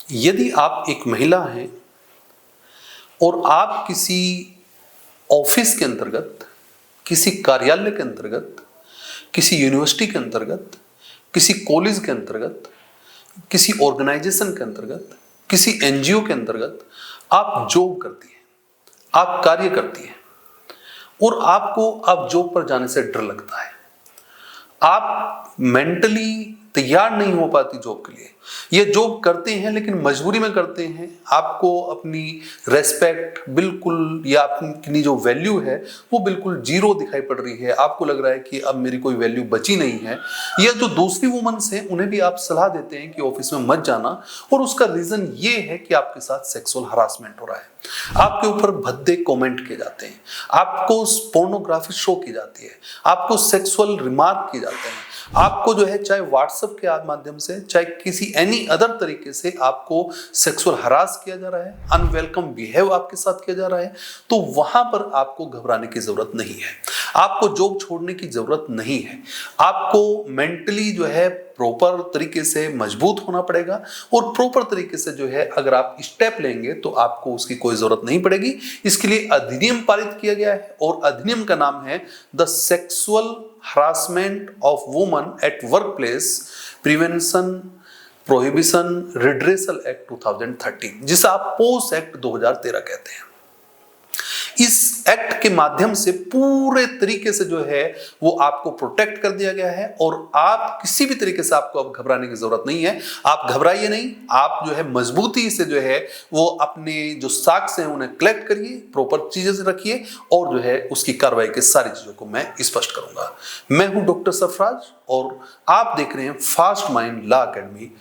यदि आप एक महिला हैं और आप किसी ऑफिस के अंतर्गत, किसी कार्यालय के अंतर्गत, किसी यूनिवर्सिटी के अंतर्गत, किसी कॉलेज के अंतर्गत, किसी ऑर्गेनाइजेशन के अंतर्गत, किसी एनजीओ के अंतर्गत आप जॉब करती हैं, आप कार्य करती हैं और आपको अब जॉब पर जाने से डर लगता है, आप मेंटली तैयार नहीं हो पाती जॉब के लिए, ये जॉब करते हैं लेकिन मजबूरी में करते हैं, आपको अपनी रेस्पेक्ट बिल्कुल या अपनी जो वैल्यू है वो बिल्कुल जीरो दिखाई पड़ रही है, आपको लग रहा है कि अब मेरी कोई वैल्यू बची नहीं है। या जो दूसरी वुमेन्स हैं उन्हें भी आप सलाह देते हैं कि ऑफिस में मत जाना, और उसका रीजन ये है कि आपके साथ सेक्सुअल हरासमेंट हो रहा है, आपके ऊपर भद्दे कमेंट किए जाते हैं, आपको पोर्नोग्राफी शो की जाती है, आपको सेक्सुअल रिमार्क किए जाते हैं, आपको जो है चाहे व्हाट्सएप के माध्यम से चाहे किसी एनी अदर तरीके से आपको सेक्सुअल हरास किया जा रहा है, अनवेलकम बिहेव आपके साथ किया जा रहा है, तो वहां पर आपको घबराने की जरूरत नहीं है, आपको जॉब छोड़ने की जरूरत नहीं है, आपको मेंटली जो है प्रॉपर तरीके से मजबूत होना पड़ेगा और प्रॉपर तरीके से जो है अगर आप स्टेप लेंगे तो आपको उसकी कोई जरूरत नहीं पड़ेगी। इसके लिए अधिनियम पारित किया गया है और अधिनियम का नाम है the sexual harassment of woman at work place prevention prohibition redressal act 2013, जिसे आप पोस एक्ट 2013 कहते हैं। इस एक्ट के माध्यम से पूरे तरीके से जो है वो आपको प्रोटेक्ट कर दिया गया है और आप किसी भी तरीके से आपको अब घबराने की जरूरत नहीं है, आप घबराइए नहीं, आप जो है मजबूती से जो है वो अपने जो साक्ष्य हैं उन्हें कलेक्ट करिए, प्रॉपर चीजें से रखिए और जो है उसकी कार्रवाई के सारी चीजों को मैं स्पष्ट करूंगा। मैं हूं डॉक्टर सरफराज और आप देख रहे हैं फास्ट माइंड लॉ एकेडमी।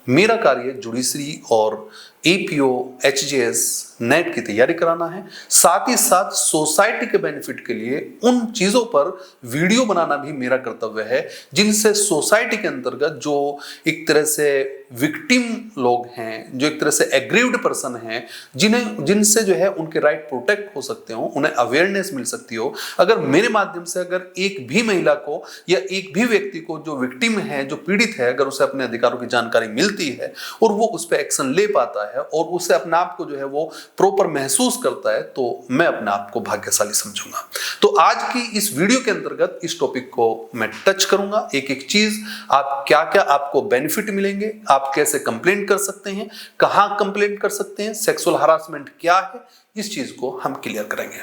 मेरा कार्य जुडिशरी और एपीओ एचजेएस नेट की तैयारी कराना है, साथ ही साथ सोसाइटी के बेनिफिट के लिए उन चीजों पर वीडियो बनाना भी मेरा कर्तव्य है जिनसे सोसाइटी के अंतर्गत जो एक तरह से विक्टिम लोग हैं, जो एक तरह से एग्रीव्ड पर्सन हैं, जिनसे जो है उनके राइट प्रोटेक्ट हो सकते हो, उन्हें अवेयरनेस मिल सकती हो। अगर मेरे माध्यम से अगर एक भी महिला को या एक भी व्यक्ति को जो विक्टिम है, जो पीड़ित है, अगर उसे अपने अधिकारों की जानकारी मिलती है और वो उस पर एक्शन ले पाता है और उसे अपने आप को जो है वो प्रॉपर महसूस करता है, तो मैं अपने आप को भाग्यशाली समझूंगा। तो आज की इस वीडियो के अंतर्गत इस टॉपिक को मैं टच करूंगा, एक एक चीज, आप क्या क्या आपको बेनिफिट मिलेंगे, आप कैसे कंप्लेंट कर सकते हैं, कहां कंप्लेंट कर सकते हैं, सेक्सुअल हरासमेंट क्या है, इस चीज को हम क्लियर करेंगे।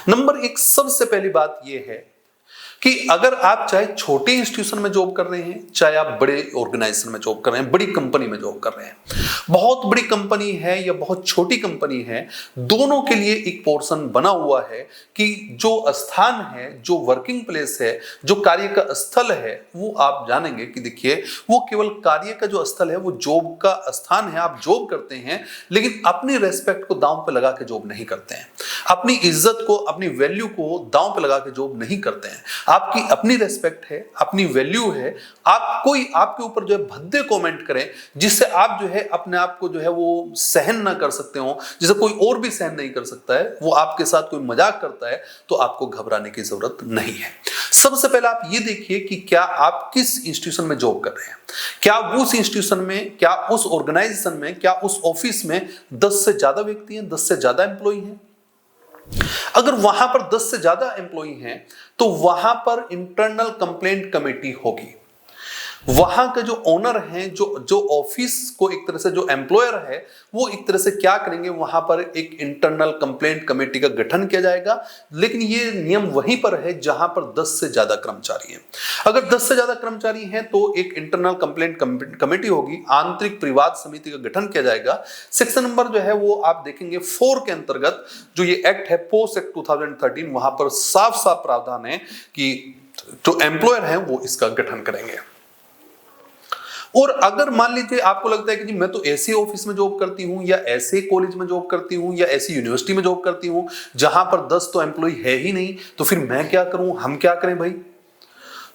नंबर एक, सबसे पहली बात यह है कि अगर आप चाहे छोटे इंस्टीट्यूशन में जॉब कर रहे हैं, चाहे आप बड़े ऑर्गेनाइजेशन में जॉब कर रहे हैं, बड़ी कंपनी में जॉब कर रहे हैं, बहुत बड़ी कंपनी है या बहुत छोटी कंपनी है, दोनों के लिए एक पोर्शन बना हुआ है कि जो स्थान है, जो वर्किंग प्लेस है, जो कार्य का स्थल है, वो आप जानेंगे कि देखिए वो केवल कार्य का जो स्थल है वो जॉब का स्थान है, आप जॉब करते हैं लेकिन अपनी रेस्पेक्ट को दांव पे लगा के जॉब नहीं करते हैं, अपनी इज्जत को, अपनी वैल्यू को दांव पे लगा के जॉब नहीं करते हैं, आपकी अपनी रेस्पेक्ट है, अपनी वैल्यू है, आप कोई आपके ऊपर जो है भद्दे कमेंट करें जिससे आप जो है अपने आप को जो है वो सहन ना कर सकते हो, जिसे कोई और भी सहन नहीं कर सकता है, वो आपके साथ कोई मजाक करता है, तो आपको घबराने की जरूरत नहीं है। सबसे पहले आप ये देखिए कि क्या आप किस इंस्टीट्यूशन में जॉब कर रहे हैं, क्या उस इंस्टीट्यूशन में, क्या उस ऑर्गेनाइजेशन में, क्या उस ऑफिस में 10 से ज्यादा व्यक्ति हैं, 10 से ज्यादा एम्प्लॉय हैं। अगर वहां पर 10 से ज्यादा एम्प्लॉई हैं तो वहां पर इंटरनल कंप्लेंट कमेटी होगी। वहां का जो ओनर है, जो ऑफिस को एक तरह से जो एम्प्लॉयर है, वो एक तरह से क्या करेंगे, वहां पर एक इंटरनल कंप्लेंट कमेटी का गठन किया जाएगा। लेकिन ये नियम वहीं पर है जहां पर 10 से ज्यादा कर्मचारी हैं। अगर 10 से ज्यादा कर्मचारी हैं तो एक इंटरनल कंप्लेंट कमेटी होगी, आंतरिक विवाद समिति का गठन किया जाएगा। सेक्शन नंबर जो है वो आप देखेंगे 4 के अंतर्गत जो ये एक्ट है, पोस्ट एक्ट 2013, वहां पर साफ साफ प्रावधान है कि जो एम्प्लॉयर है वो इसका गठन करेंगे। और अगर मान लीजिए आपको लगता है कि जी मैं तो ऐसे ऑफिस में जॉब करती हूं या ऐसे कॉलेज में जॉब करती हूं या ऐसी यूनिवर्सिटी में जॉब करती हूं जहां पर 10 तो एम्प्लॉय है ही नहीं, तो फिर मैं क्या करूं, हम क्या करें भाई।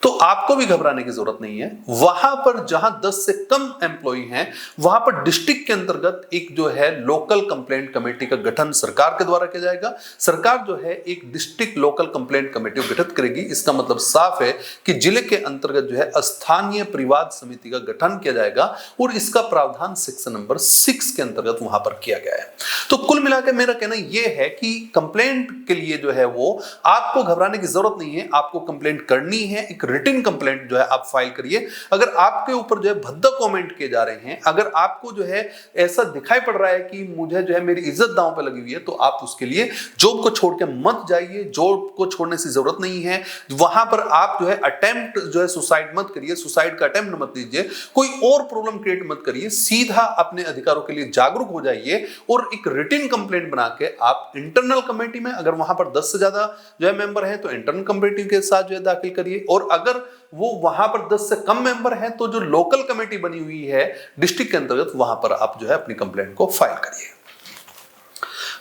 तो आपको भी घबराने की जरूरत नहीं है। वहां पर जहां 10 से कम एम्प्लॉय हैं, वहां पर डिस्ट्रिक्ट के अंतर्गत एक जो है लोकल कंप्लेंट कमेटी का गठन सरकार के द्वारा किया जाएगा। सरकार जो है एक डिस्ट्रिक्ट लोकल कंप्लेंट कमेटी को गठित करेगी। इसका मतलब साफ है कि जिले के अंतर्गत जो है स्थानीय परिवाद समिति का गठन किया जाएगा और इसका प्रावधान सेक्शन नंबर 6 के अंतर्गत वहां पर किया गया है। तो कुल मिलाकर मेरा कहना यह है कि कंप्लेंट के लिए जो है वो आपको घबराने की जरूरत नहीं है। आपको कंप्लेंट करनी है, एक रिटन कंप्लेंट जो है आप फाइल करिए। अगर आपके ऊपर जो है भद्दा कमेंट किए जा रहे हैं, अगर आपको जो है ऐसा दिखाई पड़ रहा है कि मुझे जो है मेरी इज्जत दांव पे लगी हुई है, तो आप उसके लिए जॉब को छोड़ के मत जाइए। जॉब को छोड़ने की जरूरत नहीं है। वहां पर आप जो है अटेम्प्ट जो है सुसाइड मत करिए, सुसाइड का अटेम्प्ट मत लीजिए, कोई और प्रॉब्लम क्रिएट मत करिए। सीधा अपने अधिकारों के लिए जागरूक हो जाइए और एक रिटन कंप्लेंट बना के आप इंटरनल कमेटी में, अगर वहां पर 10 से ज्यादा जो है मेंबर है तो इंटरनल कमेटी के साथ जो है दाखिल करिए। और अगर वो वहां पर 10 से कम मेंबर हैं तो जो लोकल कमेटी बनी हुई है डिस्ट्रिक्ट के अंतर्गत, वहां पर आप जो है अपनी कंप्लेंट को फाइल करिए।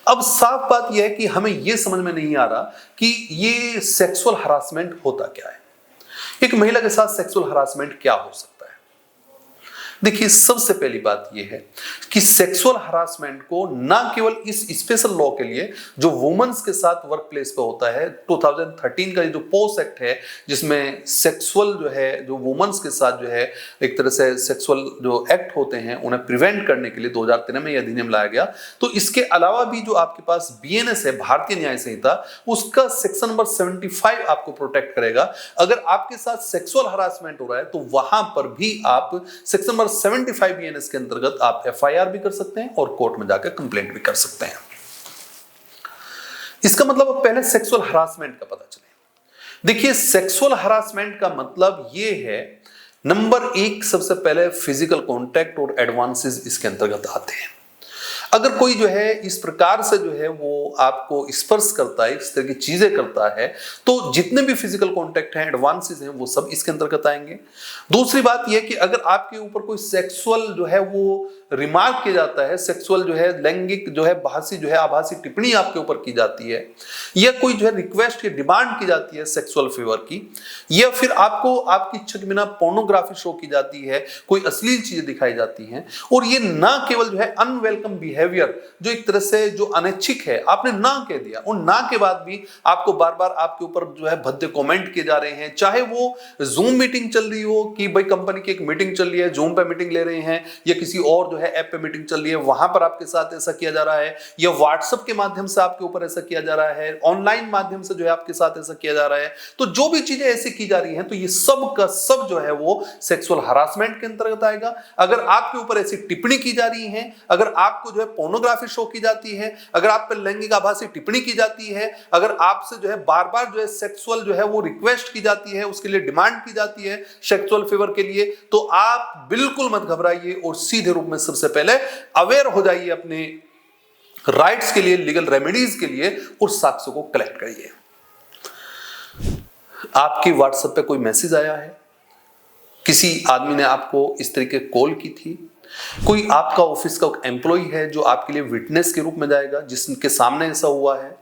अब साफ बात यह है कि हमें यह समझ में नहीं आ रहा कि ये सेक्सुअल हरासमेंट होता क्या है। एक महिला के साथ सेक्सुअल हरासमेंट क्या हो सकता है? देखिए, सबसे पहली बात यह है कि सेक्सुअल हरासमेंट को ना केवल इस स्पेशल लॉ के लिए जो वुमेन्स के साथ वर्क प्लेस पे होता है, 2013 का जो पोस एक्ट है जिसमें सेक्सुअल जो है जो वुमेन्स के साथ जो है एक तरह से सेक्सुअल जो एक्ट होते हैं उन्हें प्रिवेंट करने के लिए 2013 में यह अधिनियम लाया गया। तो इसके अलावा भी जो आपके पास BNS है, भारतीय न्याय संहिता, उसका सेक्शन नंबर 75 आपको प्रोटेक्ट करेगा। अगर आपके साथ सेक्सुअल हरासमेंट हो रहा है तो वहां पर भी आप सेक्शन 75 BNS के अंतर्गत आप FIR भी कर सकते हैं और कोर्ट में जाकर कंप्लेंट भी कर सकते हैं। इसका मतलब अब पहले सेक्सुअल हरासमेंट का पता चले। देखिए, सेक्सुअल हरासमेंट का मतलब यह है, नंबर 1 सबसे पहले फिजिकल कांटेक्ट और एडवांसेस इसके अंतर्गत आते हैं। अगर कोई जो है इस प्रकार से जो है वो आपको स्पर्श करता है, इस तरह की चीजें करता है, तो जितने भी फिजिकल कांटेक्ट हैं, एडवांसेस हैं, वो सब इसके अंतर्गत आएंगे। दूसरी बात यह कि अगर आपके ऊपर कोई सेक्सुअल जो है वो रिमार्क किया जाता है, सेक्सुअल जो है लैंगिक जो है भाषी जो है आभासी टिप्पणी आपके ऊपर की जाती है, या कोई जो है रिक्वेस्ट की डिमांड की जाती है सेक्सुअल फेवर की, या फिर आपको आपकी इच्छा के बिना पोर्नोग्राफी शो की जाती है, कोई अश्लील चीजें दिखाई जाती हैं, और ये ना केवल जो है अनवेलकम बिहेवियर जो एक तरह से जो अनैच्छिक है, आपने ना कह दिया और ना के बाद भी आपको बार बार आपके ऊपर जो है भद्दे कमेंट किए जा रहे हैं, चाहे वो जूम मीटिंग चल रही हो कि भाई कंपनी की एक मीटिंग चल रही है, जूम पे मीटिंग ले रहे हैं, या किसी और जो है ऐप पे मीटिंग चल रही है, वहां पर आपके साथ ऐसा किया जा रहा है, या व्हाट्सएप के माध्यम से आपके ऊपर ऐसा किया जा रहा है, ऑनलाइन माध्यम से जो है आपके साथ ऐसा किया जा रहा है, तो जो भी चीजें ऐसी की जा रही हैं, तो ये सब का सब जो है वो सेक्सुअल हरासमेंट के अंतर्गत आएगा। अगर आपके ऊपर ऐसी टिप्पणी की जा रही है, अगर आपको जो है पोर्नोग्राफी शो की जाती है, अगर आप पर लैंगिक आभासी टिप्पणी की जाती है, अगर आपसे जो है बार बार जो है सेक्सुअल जो है वो रिक्वेस्ट की जाती है, उसके लिए डिमांड की जाती है सेक्सुअल फेवर के लिए, तो आप बिल्कुल मत घबराइए और सीधे रूप में सबसे पहले अवेयर हो जाइए अपने राइट्स के लिए, लीगल रेमेडीज के लिए, और साक्ष्यों को कलेक्ट करिए। आपके व्हाट्सएप पे कोई मैसेज आया है, किसी आदमी ने आपको इस तरीके कॉल की थी, कोई आपका ऑफिस का एम्प्लॉय है जो आपके लिए विटनेस के रूप में जाएगा जिसके सामने ऐसा हुआ है,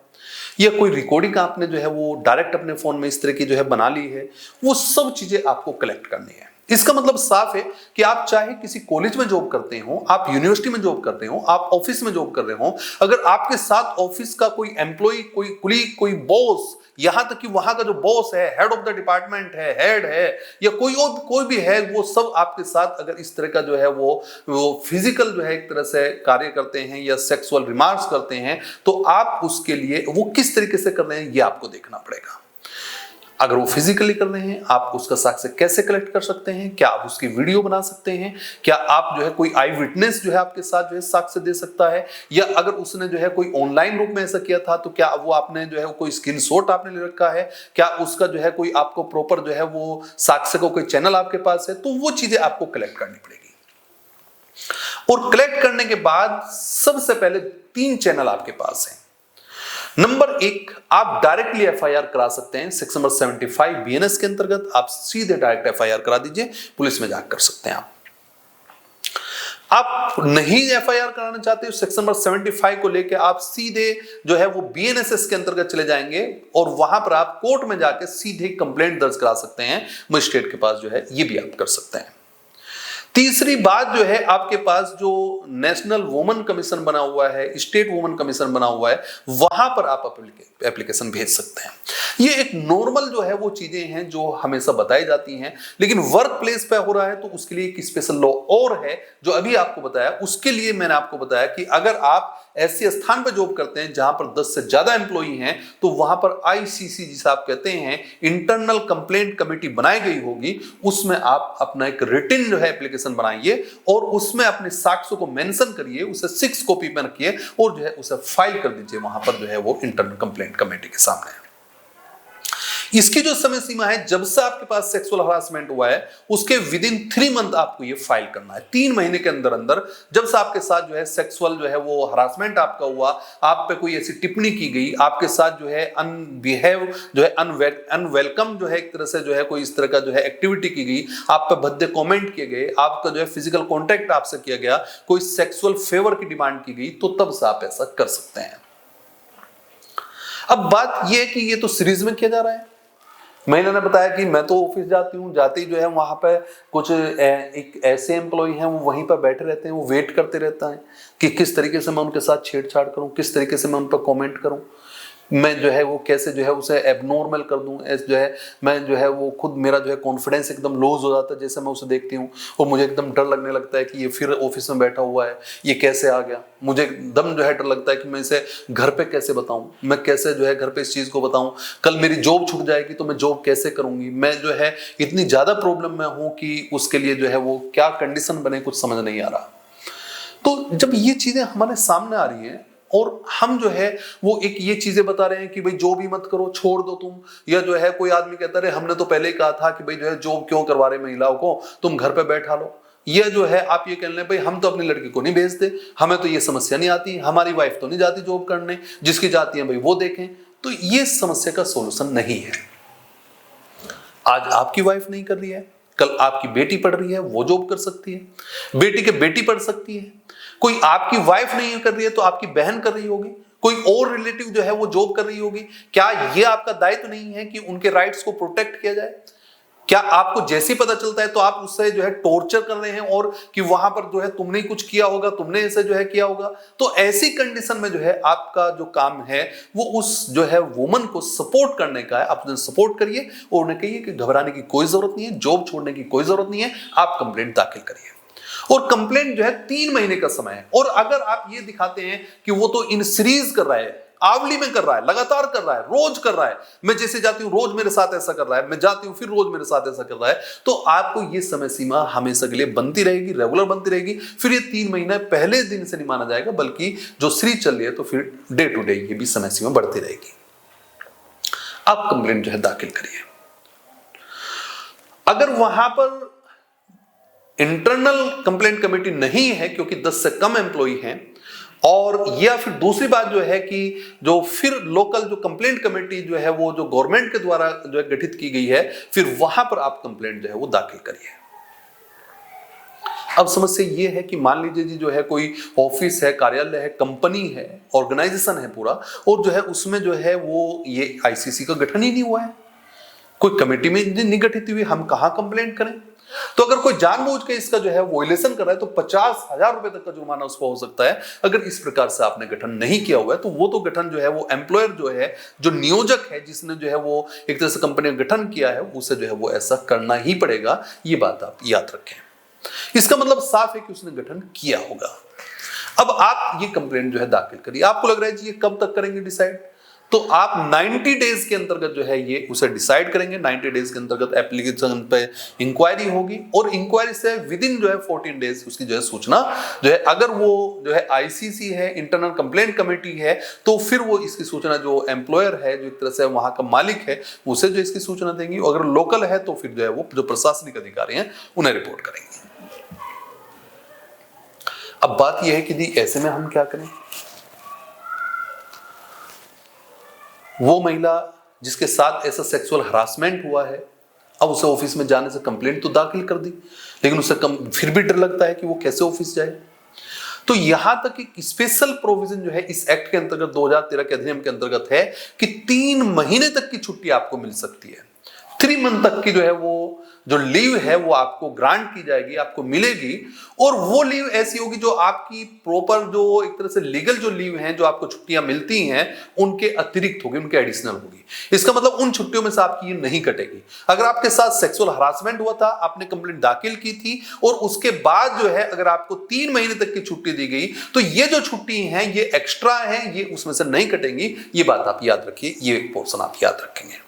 या कोई रिकॉर्डिंग आपने जो है वो डायरेक्ट अपने फोन में इस तरह की जो है बना ली है, वो सब चीजें आपको कलेक्ट करनी है। इसका मतलब साफ है कि आप चाहे किसी कॉलेज में जॉब करते हो, आप यूनिवर्सिटी में जॉब करते हो, आप ऑफिस में जॉब कर रहे हो, अगर आपके साथ ऑफिस का कोई एम्प्लॉय, कोई कुलीग, कोई बॉस, यहां तक कि वहां का जो बॉस है, हेड ऑफ द डिपार्टमेंट है, हेड है, या कोई भी है, वो सब आपके साथ अगर इस तरह का जो है वो फिजिकल जो है एक तरह से कार्य करते हैं या सेक्सुअल रिमार्क्स करते हैं, तो आप उसके लिए वो किस तरीके से कर रहे हैं ये आपको देखना पड़ेगा। अगर वो फिजिकली कर रहे हैं, आप उसका साक्ष्य कैसे कलेक्ट कर सकते हैं? क्या आप उसकी वीडियो बना सकते हैं? क्या आप जो है कोई आई विटनेस जो है आपके साथ जो है साक्ष्य दे सकता है? या अगर उसने जो है कोई ऑनलाइन रूप में ऐसा किया था तो क्या वो आपने जो है कोई स्क्रीनशॉट आपने ले रखा है? क्या उसका जो है कोई आपको प्रॉपर जो है वो साक्ष्य का कोई चैनल आपके पास है? तो वो चीजें आपको कलेक्ट करनी पड़ेगी। और कलेक्ट करने के बाद सबसे पहले 3 चैनल आपके पास हैं। नंबर 1, आप डायरेक्टली FIR करा सकते हैं सेक्शन नंबर 75 BNS के अंतर्गत। आप सीधे डायरेक्ट FIR करा दीजिए, पुलिस में जाकर कर सकते हैं। आप नहीं एफआईआर कराना चाहते, सेक्शन नंबर 75 को लेके आप सीधे जो है वो बीएनएसएस के अंतर्गत चले जाएंगे और वहां पर आप कोर्ट में जाके सीधे कंप्लेंट दर्ज करा सकते हैं मजिस्ट्रेट के पास, जो है ये भी आप कर सकते हैं। तीसरी बात जो है, आपके पास जो नेशनल वुमेन कमीशन बना हुआ है, स्टेट वुमेन कमीशन बना हुआ है, वहां पर आप एप्लीकेशन भेज सकते हैं। ये एक नॉर्मल जो है वो चीजें हैं जो हमेशा बताई जाती हैं, लेकिन वर्क प्लेस पे हो रहा है तो उसके लिए एक स्पेशल लॉ और है जो अभी आपको बताया। उसके लिए मैंने आपको बताया कि अगर आप ऐसे स्थान पर जॉब करते हैं जहां पर 10 से ज्यादा एम्प्लॉई हैं, तो वहां पर आईसीसी जिसे आप कहते हैं इंटरनल कंप्लेंट कमेटी बनाई गई होगी, उसमें आप अपना एक रिटन जो है एप्लीकेशन बनाइए और उसमें अपने साक्ष्यों को मेंशन करिए, उसे 6 कॉपी में रखिए और जो है उसे फाइल कर दीजिए वहां पर जो है वो इंटरनल कंप्लेंट कमेटी के सामने। इसकी जो समय सीमा है, जब से आपके पास सेक्सुअल हरासमेंट हुआ है उसके विदिन 3 मंथ आपको ये फाइल करना है। 3 महीने के अंदर अंदर जब से आपके साथ जो है सेक्सुअल जो है वो हरासमेंट आपका हुआ, आप पे कोई ऐसी टिप्पणी की गई, आपके साथ जो है अनबिहेव जो है अनवेलकम जो है एक तरह से जो है कोई इस तरह का जो है एक्टिविटी की गई, आप पे भद्दे कमेंट किए गए, आपका जो है फिजिकल कॉन्टेक्ट आपसे किया गया, कोई सेक्सुअल फेवर की डिमांड की गई, तो तब से आप ऐसा कर सकते हैं। अब बात यह है कि ये तो सीरीज में किया जा रहा है। मैंने बताया कि मैं तो ऑफिस जाती हूँ, जाते ही जो है वहां पे कुछ एक ऐसे एम्प्लॉय हैं वो वहीं पर बैठे रहते हैं, वो वेट करते रहता है कि किस तरीके से मैं उनके साथ छेड़छाड़ करूं, किस तरीके से मैं उन पर कमेंट करूं, मैं जो है वो कैसे जो है उसे एबनॉर्मल कर दूं, जो है मैं जो है वो खुद मेरा जो है कॉन्फिडेंस एकदम लूज हो जाता है जैसे मैं उसे देखती हूँ, और मुझे एकदम डर लगने लगता है कि ये फिर ऑफिस में बैठा हुआ है, ये कैसे आ गया। मुझे एकदम जो है डर लगता है कि मैं इसे घर पे कैसे बताऊं, मैं कैसे जो है घर पे इस चीज को बताऊं, कल मेरी जॉब छूट जाएगी तो मैं जॉब कैसे करूंगी, मैं जो है इतनी ज्यादा प्रॉब्लम में हूं कि उसके लिए जो है वो क्या कंडीशन बने कुछ समझ नहीं आ रहा। तो जब ये चीजें हमारे सामने आ रही हैं और हम जो है वो एक ये चीजें बता रहे हैं कि भाई जॉब ही मत करो, छोड़ दो तुम, या जो है कोई आदमी कहता है हमने तो पहले ही कहा था कि भाई जो है जॉब क्यों करवा रहे महिलाओं को, तुम घर पे बैठा लो, ये जो है आप ये कह रहे हैं भाई हम तो अपनी लड़की को नहीं भेजते, हमें तो ये समस्या नहीं आती, हमारी वाइफ तो नहीं जाती जॉब करने, जिसकी जाती है भाई वो देखें। तो ये समस्या का सोल्यूशन नहीं है। आज आपकी वाइफ नहीं कर रही है, कल आपकी बेटी पढ़ रही है, वो जॉब कर सकती है, बेटी के बेटी पढ़ सकती है, कोई आपकी वाइफ नहीं कर रही है तो आपकी बहन कर रही होगी, कोई और रिलेटिव जो है वो जॉब कर रही होगी। क्या ये आपका दायित्व नहीं है कि उनके राइट्स को प्रोटेक्ट किया जाए? क्या आपको जैसे ही पता चलता है तो आप उससे जो है टॉर्चर कर रहे हैं और कि वहां पर जो है तुमने कुछ किया होगा, तुमने ऐसे जो है किया होगा? तो ऐसी कंडीशन में जो है आपका जो काम है वो उस जो है वुमन को सपोर्ट करने का है। आप उन्हें सपोर्ट करिए और उन्हें कहिए कि घबराने की कोई जरूरत नहीं है, जॉब छोड़ने की कोई जरूरत नहीं है, आप कंप्लेंट दाखिल करिए। और कंप्लेंट जो है 3 महीने का समय है। और अगर आप ये दिखाते हैं कि वो तो इन सीरीज कर रहा है, आवली में कर रहा है, लगातार कर रहा है, रोज कर रहा है, मैं जैसे जाती हूं रोज मेरे साथ ऐसा कर रहा है, मैं जाती हूं फिर रोज मेरे साथ ऐसा कर रहा है, तो आपको ये समय सीमा हमेशा के लिए बनती रहेगी, रेगुलर बनती रहेगी। फिर ये 3 महीने पहले दिन से नहीं माना जाएगा, बल्कि जो सीरीज चल रही है तो फिर डे टू डे ये भी समय सीमा बढ़ती रहेगी। आप कंप्लेंट जो है दाखिल करिए। अगर वहां पर इंटरनल कंप्लेंट कमेटी नहीं है क्योंकि 10 से कम एम्प्लॉई हैं, और या फिर दूसरी बात जो है कि जो फिर लोकल जो कंप्लेंट कमेटी जो है वो जो गवर्नमेंट के द्वारा जो है गठित की गई है, फिर वहां पर आप कंप्लेंट जो है वो दाखिल करिए। अब समस्या ये है कि मान लीजिए जी जो है कोई ऑफिस है, कार्यालय है, कंपनी है, ऑर्गेनाइजेशन है पूरा, और जो है उसमें जो है वो ये आईसीसी का गठन ही नहीं हुआ है, कोई कमेटी में नहीं गठित हुई, हम कहां कंप्लेंट करें? तो अगर कोई जानबूझ के इसका जो है वॉयलेशन कर रहा है तो 50,000 रुपए तक का जुर्माना उसको हो सकता है। अगर इस प्रकार से आपने गठन नहीं किया हुआ है तो वो तो गठन जो है वो एम्प्लॉयर जो है, जो नियोजक है, जिसने जो है वो एक तरह से कंपनी का गठन किया है, उसे जो है वो ऐसा करना ही पड़ेगा। ये बात आप याद रखें। इसका मतलब साफ है कि उसने गठन किया होगा। अब आप ये कंप्लेंट जो है दाखिल करिए। आपको लग रहा है जी ये कब तक करेंगे डिसाइड? तो आप 90 डेज के अंतर्गत जो है ये उसे डिसाइड करेंगे। 90 डेज के अंतर्गत एप्लीकेशन पे इंक्वायरी होगी और इंक्वायरी से विद इन जो है 14 डेज उसकी जो है सूचना जो है, अगर वो जो है आईसीसी है, इंटरनल कंप्लेंट कमेटी है, तो फिर वो इसकी सूचना जो एम्प्लॉयर है, जो एक तरह से वहां का मालिक है, उसे जो इसकी सूचना देंगी। अगर लोकल है तो फिर जो है वो जो प्रशासनिक अधिकारी हैं उन्हें रिपोर्ट करेंगे। अब बात यह है कि जी ऐसे में हम क्या करें? वो महिला जिसके साथ ऐसा सेक्सुअल हरासमेंट हुआ है अब उसे ऑफिस में जाने से कंप्लेंट तो दाखिल कर दी, लेकिन उसे फिर भी डर लगता है कि वो कैसे ऑफिस जाए। तो यहां तक एक स्पेशल प्रोविजन जो है इस एक्ट के अंतर्गत 2013 के अधिनियम के अंतर्गत है कि 3 महीने तक की छुट्टी आपको मिल सकती है। 3 मंथ तक की जो है वो जो लीव है वो आपको ग्रांट की जाएगी, आपको मिलेगी। और वो लीव ऐसी होगी जो आपकी प्रॉपर जो एक तरह से लीगल जो लीव हैं, जो आपको छुट्टियां मिलती हैं, उनके अतिरिक्त होगी, उनके एडिशनल होगी। इसका मतलब उन छुट्टियों में से आपकी ये नहीं कटेगी। अगर आपके साथ सेक्सुअल हरासमेंट हुआ था, आपने कंप्लेंट दाखिल की थी और उसके बाद जो है अगर आपको 3 महीने तक की छुट्टी दी गई, तो ये जो छुट्टी हैं ये एक्स्ट्रा है, ये उसमें से नहीं कटेंगी। ये बात आप याद रखिए, ये एक पोर्शन आप याद रखेंगे।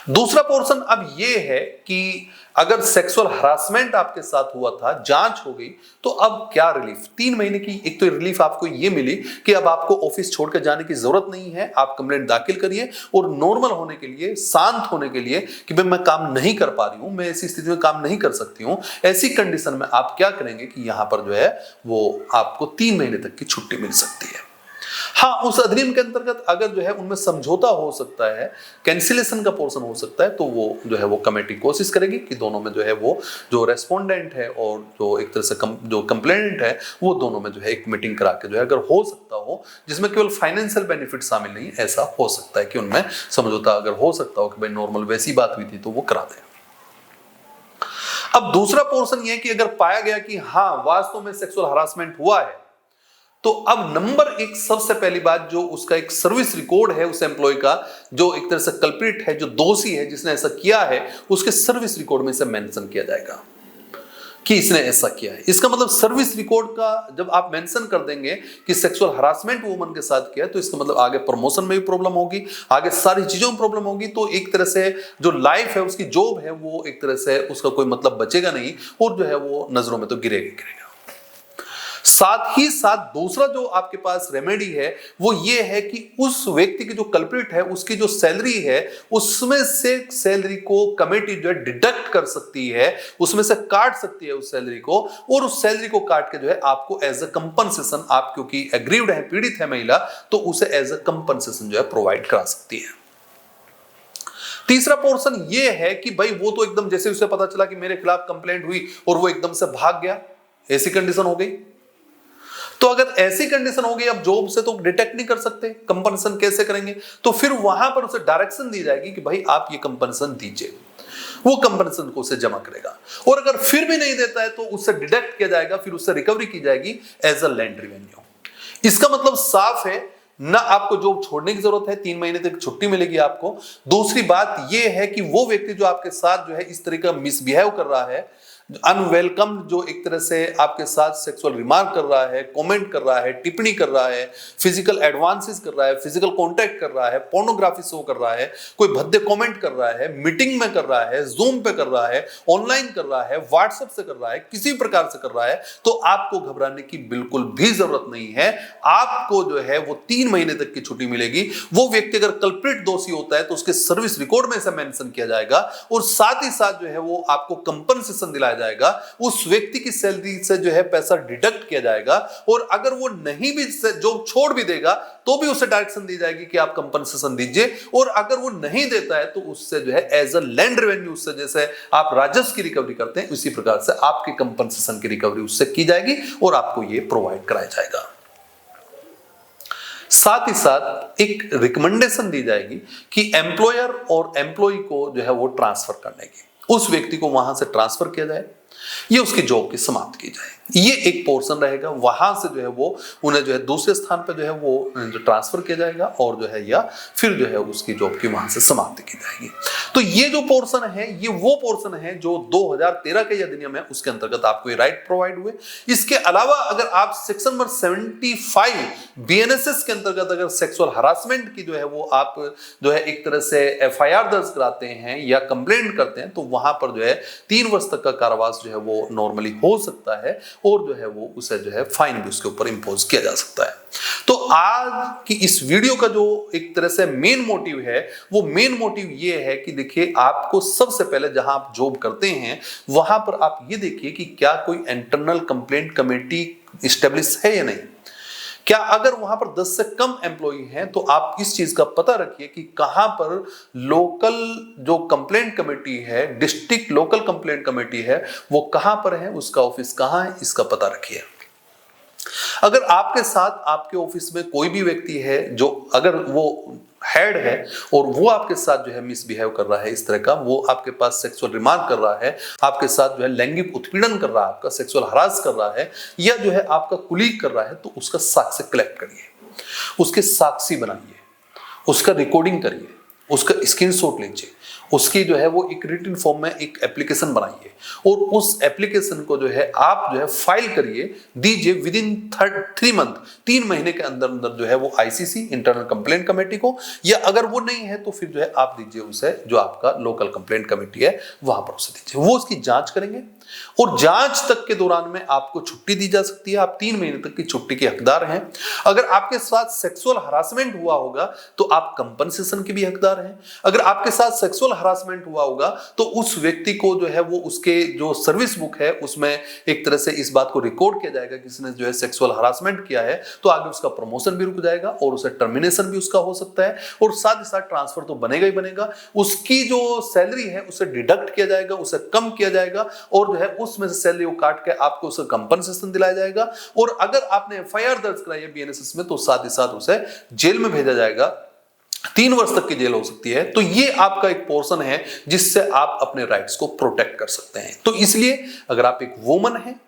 दूसरा पोर्शन अब ये है कि अगर सेक्सुअल हरासमेंट आपके साथ हुआ था, जांच हो गई, तो अब क्या रिलीफ 3 महीने की। एक तो रिलीफ आपको ये मिली कि अब आपको ऑफिस छोड़कर जाने की जरूरत नहीं है, आप कंप्लेंट दाखिल करिए और नॉर्मल होने के लिए, शांत होने के लिए कि भाई मैं काम नहीं कर पा रही हूं, मैं ऐसी स्थिति में काम नहीं कर सकती हूं, ऐसी कंडीशन में आप क्या करेंगे कि यहां पर जो है वो आपको 3 महीने तक की छुट्टी मिल सकती है। हाँ, उस अधिनियम के अंतर्गत अगर जो है उनमें समझौता हो सकता है, कैंसिलेशन का पोर्शन हो सकता है, तो वो जो है वो कमेटी कोशिश करेगी कि दोनों में जो है वो जो रेस्पोंडेंट है और जो एक तरह से जो कंप्लेनेंट है, वो दोनों में जो है एक मीटिंग करा के जो है अगर हो सकता हो, जिसमें केवल फाइनेंशियल बेनिफिट शामिल नहीं, ऐसा हो सकता है कि उनमें समझौता अगर हो सकता हो कि भाई नॉर्मल वैसी बात हुई थी तो वो करा दें। अब दूसरा पोर्शन ये है कि अगर पाया गया कि हाँ वास्तव में सेक्सुअल हरासमेंट हुआ है, तो अब नंबर 1 सबसे पहली बात, जो उसका एक सर्विस रिकॉर्ड है उस एम्प्लॉय का, जो एक तरह से कल्प्रिट है, जो दोषी है, जिसने ऐसा किया है, उसके सर्विस रिकॉर्ड में इसे मेंशन किया जाएगा कि इसने ऐसा किया है। इसका मतलब सर्विस रिकॉर्ड का जब आप मेंशन कर देंगे कि सेक्सुअल हरासमेंट वुमन के साथ किया, तो इसका मतलब आगे प्रमोशन में भी प्रॉब्लम होगी, आगे सारी चीजों में प्रॉब्लम होगी। तो एक तरह से जो लाइफ है, उसकी जॉब है, वो एक तरह से उसका कोई मतलब बचेगा नहीं और जो है वो नजरों में तो गिरेगा। साथ ही साथ दूसरा जो आपके पास रेमेडी है वो ये है कि उस व्यक्ति की जो कल्प्रिट है, उसकी जो सैलरी है, उसमें से सैलरी को कमेटी जो है डिडक्ट कर सकती है, उसमें से काट सकती है उस सैलरी को, और उस सैलरी को काट के जो है आपको एज अ कंपनसेशन, आप क्योंकि एग्रीव्ड है, पीड़ित है महिला, तो उसे एज अ कंपनसेशन जो है प्रोवाइड करा सकती है। तीसरा पोर्शन ये है कि भाई वो तो एकदम जैसे उसे पता चला कि मेरे खिलाफ कंप्लेंट हुई और वो एकदम से भाग गया, ऐसी कंडीशन हो गई, तो अगर ऐसी कंडीशन हो गई, अब जॉब से तो डिटेक्ट नहीं कर सकते, कंपनसेशन कैसे करेंगे, तो फिर वहां पर उसे डायरेक्शन दी जाएगी कि भाई आप ये कंपनसेशन दीजिए, वो कंपनसेशन को उसे जमा करेगा। और अगर फिर भी नहीं देता है तो उससे डिडक्ट किया जाएगा, फिर उससे रिकवरी की जाएगी एज अ लैंड रेवेन्यू। इसका मतलब साफ है, ना आपको जॉब छोड़ने की जरूरत है, 3 महीने तक छुट्टी मिलेगी आपको। दूसरी बात यह है कि वो व्यक्ति जो आपके साथ जो है इस तरह का मिसबिहेव कर रहा है, अनवेलकम जो एक तरह से आपके साथ सेक्सुअल रिमार्क कर रहा है, कमेंट कर रहा है, टिप्पणी कर रहा है, फिजिकल एडवांसेस कर रहा है, फिजिकल कांटेक्ट कर रहा है, पोर्नोग्राफी शो कर रहा है, कोई भद्दे कमेंट कर रहा है, मीटिंग में कर रहा है, जूम पे कर रहा है, ऑनलाइन कर रहा है, व्हाट्सएप से कर रहा है, किसी प्रकार से कर रहा है, तो आपको घबराने की बिल्कुल भी जरूरत नहीं है। आपको जो है वो 3 महीने तक की छुट्टी मिलेगी। वो व्यक्ति अगर कल्प्रिट दोषी होता है तो उसके सर्विस रिकॉर्ड में ऐसा मेंशन किया जाएगा, और साथ ही साथ जो है वो आपको कंपनसेशन दिलाया जाएगा, उस व्यक्ति की सैलरी से जो है पैसा डिडक्ट किया जाएगा, और अगर वो नहीं भी जॉब छोड़ भी देगा तो भी उसे डायरेक्शन दी जाएगी कि आप कंपनसेशन दीजिए, और अगर वो नहीं देता है तो उससे जो है एज अ लैंड रेवेन्यू, उससे जैसे आप राजस्व की रिकवरी करते हैं उसी प्रकार से आपके कंपनसेशन की रिकवरी उससे की जाएगी और आपको ये प्रोवाइड कराया जाएगा। साथ ही साथ एक रिकमेंडेशन दी जाएगी कि एम्प्लॉयर और एम्प्लॉय को जो है वो ट्रांसफर करने की, उस व्यक्ति को वहां से ट्रांसफर किया जाए, ये उसकी जॉब की समाप्त की जाए। ये एक पोर्शन रहेगा, वहां से जो है वो उन्हें जो है दूसरे स्थान पर जो है वो जो ट्रांसफर किया जाएगा, और जो है या फिर जो है उसकी जॉब की वहां से समाप्ति की जाएगी। तो ये जो पोर्शन है, ये वो पोर्शन है जो 2013 के अधिनियम है उसके अंतर्गत आपको ये राइट प्रोवाइड हुए। इसके अलावा अगर आप सेक्शन नंबर 75 बीएनएसएस के अंतर्गत अगर सेक्सुअल हरासमेंट की जो है वो आप जो है एक तरह से एफआईआर दर्ज कराते हैं या कंप्लेंट करते हैं, तो वहां पर जो है 3 वर्ष तक का कारावास जो है वो नॉर्मली हो सकता है, और जो है वो उसे जो है फाइन भी उसके ऊपर इंपोज किया जा सकता है। तो आज की इस वीडियो का जो एक तरह से मेन मोटिव है, वो मेन मोटिव ये है कि देखिए आपको सबसे पहले जहां आप जॉब करते हैं वहां पर आप ये देखिए कि क्या कोई इंटरनल कंप्लेंट कमेटी एस्टेब्लिश है या नहीं, क्या अगर वहां पर 10 से कम एम्प्लॉई हैं तो आप इस चीज का पता रखिए कि कहां पर लोकल जो कंप्लेंट कमेटी है, डिस्ट्रिक्ट लोकल कंप्लेंट कमेटी है, वो कहां पर है, उसका ऑफिस कहां है, इसका पता रखिए। अगर आपके साथ आपके ऑफिस में कोई भी व्यक्ति है जो अगर वो हेड है और वो आपके साथ जो है मिसबिहेव कर रहा है, इस तरह का वो आपके पास सेक्सुअल रिमार्क कर रहा है, आपके साथ जो है लैंगिक उत्पीड़न कर रहा है, आपका सेक्सुअल हरास कर रहा है, या जो है आपका कुलीग कर रहा है, तो उसका साक्ष्य कलेक्ट करिए, उसके साक्षी बनाइए, उसका रिकॉर्डिंग करिए, उसका स्क्रीनशॉट लीजिए, उसकी जो है वो एक रिटन फॉर्म में एक एप्लीकेशन बनाइए और उस एप्लीकेशन को जो है आप जो है फाइल करिए, दीजिए विद इन 3 मंथ, 3 महीने के अंदर अंदर जो है वो आईसीसी इंटरनल कंप्लेंट कमेटी को, या अगर वो नहीं है तो फिर जो है आप दीजिए उसे जो आपका लोकल कंप्लेंट कमेटी है वहां पर उसे दीजिए, वो उसकी जांच करेंगे और जांच तक के दौरान में आपको छुट्टी दी जा सकती है, आप 3 महीने तक की छुट्टी के हकदार हैं। अगर आपके साथ सेक्सुअल हरासमेंट हुआ होगा तो आप कंपनसेशन के भी हकदार हैं। अगर आपके साथ सेक्सुअल हरासमेंट हुआ होगा तो उस व्यक्ति को जो है वो उसके जो सर्विस बुक है उसमें एक तरह से इस बात को रिकॉर्ड किया जाएगा कि इसने जो है सेक्सुअल हरासमेंट किया है, तो आगे उसका प्रमोशन भी रुक जाएगा और उसे टर्मिनेशन भी उसका हो सकता है और साथ ही साथ ट्रांसफर तो बनेगा ही बनेगा, उसकी जो सैलरी है उसे डिडक्ट किया जाएगा, उसे कम किया जाएगा और जो है उसमें से सैलरी को काट के आपको उसका कंपनसेशन दिलाया जाएगा और अगर आपने एफआईआर दर्ज कराई है बीएनएसएस में तो साथ ही साथ उसे जेल में भेजा जाएगा, 3 वर्ष तक की जेल हो सकती है। तो ये आपका एक पोर्शन है जिससे आप अपने राइट्स को प्रोटेक्ट कर सकते हैं। तो इसलिए अगर आप एक वुमन हैं,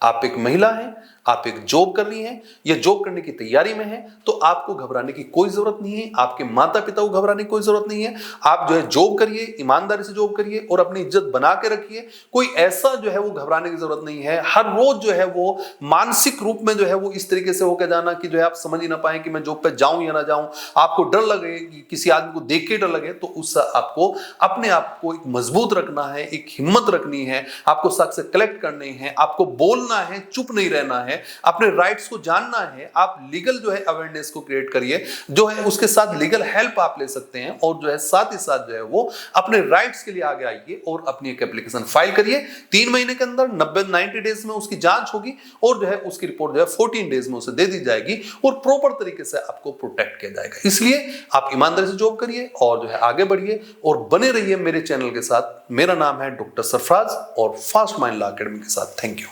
आप एक महिला हैं, आप एक जॉब कर रही हैं या जॉब करने की तैयारी में हैं, तो आपको घबराने की कोई जरूरत नहीं है, आपके माता पिता को घबराने की कोई जरूरत नहीं है। आप जो है जॉब करिए, ईमानदारी से जॉब करिए और अपनी इज्जत बना के रखिए। कोई ऐसा जो है वो घबराने की जरूरत नहीं है। हर रोज जो है वो मानसिक रूप में जो है वो इस तरीके से होकर जाना कि जो है आप समझ ही ना पाए कि मैं जॉब पे जाऊं या ना जाऊं, आपको डर लगे, किसी आदमी को देख के डर लगे, तो उससे आपको अपने आप को एक मजबूत रखना है, एक हिम्मत रखनी है, आपको साक्ष्य कलेक्ट करने हैं, आपको बोलना है, चुप नहीं रहना है, अपने राइट्स को जानना है। आप लीगल जो है अवेयरनेस को क्रिएट करिए, जो है उसके साथ लीगल हेल्प आप ले सकते हैं और जो है साथ ही साथ जो है वो अपने राइट्स के लिए आगे आइए और अपनी एक एप्लीकेशन फाइल करिए। 3 महीने के अंदर 90 डेज में उसकी जांच होगी और जो है उसकी रिपोर्ट जो है 14 डेज में उसे दे दी जाएगी और प्रॉपर तरीके से आपको प्रोटेक्ट किया जाएगा। इसलिए आप ईमानदारी से जॉब करिए और जो है आगे बढ़िए और बने रहिए मेरे चैनल के साथ। मेरा नाम है डॉक्टर सरफराज और फास्ट माइंड लॉ एकेडमी के साथ। Thank you.